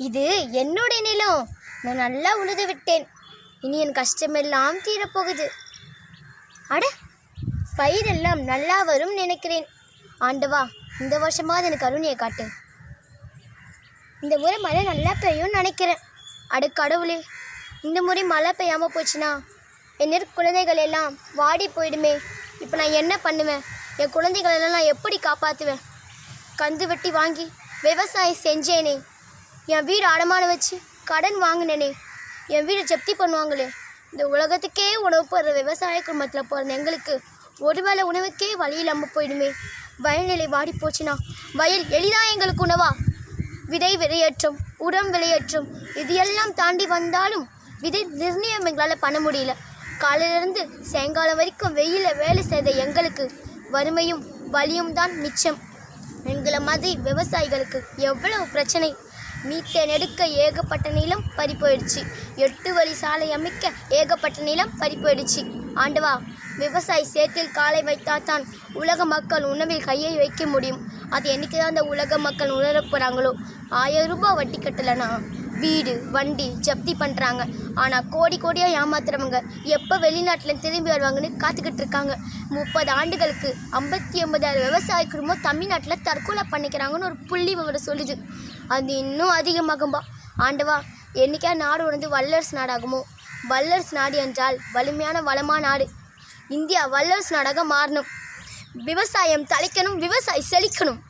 இது என்னுடைய நிலம். நான் நல்லா உழுது விட்டேன். இனி என் கஷ்டமெல்லாம் தீரப்போகுது. அட, பயிரெல்லாம் நல்லா வரும் நினைக்கிறேன். ஆண்டவா, இந்த வருஷமாவது எனக்கு கருணையை காட்டு. இந்த முறை மழை நல்லா பெய்யும்னு நினைக்கிறேன். அட கடவுளே, இந்த முறை மழை பெய்யாமல் போச்சுன்னா என் குழந்தைகள் எல்லாம் வாடி போயிடுமே. இப்போ நான் என்ன பண்ணுவேன்? என் குழந்தைகளெல்லாம் நான் எப்படி காப்பாற்றுவேன்? கந்து வெட்டி வாங்கி விவசாயம் செஞ்சேனே, என் வீடு அடமானம் வச்சு கடன் வாங்கினேனே, என் வீடு ஜப்தி பண்ணுவாங்களே. இந்த உலகத்துக்கே உணவு போடுற விவசாய குடும்பத்தில் போகிற எங்களுக்கு ஒருவேளை உணவுக்கே வழி இல்லாமல் போயிடுமே. வயல்நிலை வாடி போச்சுன்னா வயல் எளிதாக எங்களுக்கு உணவா? விதை விளையேற்றும், உரம் விளையேற்றும், இது எல்லாம் தாண்டி வந்தாலும் விதை நிர்ணயம் எங்களால் பண்ண முடியல. காலையிலேருந்து சாயங்காலம் வரைக்கும் வெயிலில் வேலை செய்த எங்களுக்கு வறுமையும் வலியும் தான் மிச்சம். எங்களை மாதிரி விவசாயிகளுக்கு எவ்வளவு பிரச்சனை. மீட்டை நெடுக்க ஏகப்பட்ட நிலம் பறி போயிடுச்சு. 8 வழி சாலை அமைக்க ஏகப்பட்ட நிலம் பறி போயிடுச்சு. ஆண்டவா, விவசாயி சேத்தில் காலை வைத்தால்தான் உலக மக்கள் உணவில் கையை வைக்க முடியும். அது என்றைக்கு தான் அந்த உலக மக்கள் உணரப் போகிறாங்களோ. 1000 ரூபாய் வட்டி கட்டலைன்னா வீடு வண்டி ஜப்தி பண்ணுறாங்க. ஆனால் கோடி கோடியாக ஏமாத்துறவங்க எப்போ வெளிநாட்டில் திரும்பி வருவாங்கன்னு காத்துக்கிட்டு இருக்காங்க. 30 ஆண்டுகளுக்கு 59,000 விவசாய குடும்பம் தமிழ்நாட்டில் தற்கொலை பண்ணிக்கிறாங்கன்னு ஒரு புள்ளி விவரம் சொல்லுது. அது இன்னும் அதிகமாகும்பா. ஆண்டவா, என்றைக்கா நாடு வந்து வல்லரசு நாடாகுமோ? வல்லரசு நாடு என்றால் வலிமையான வளமான நாடு. இந்தியா வல்லரசு நாடாக மாறணும். விவசாயம் தழைக்கணும், விவசாயி செழிக்கணும்.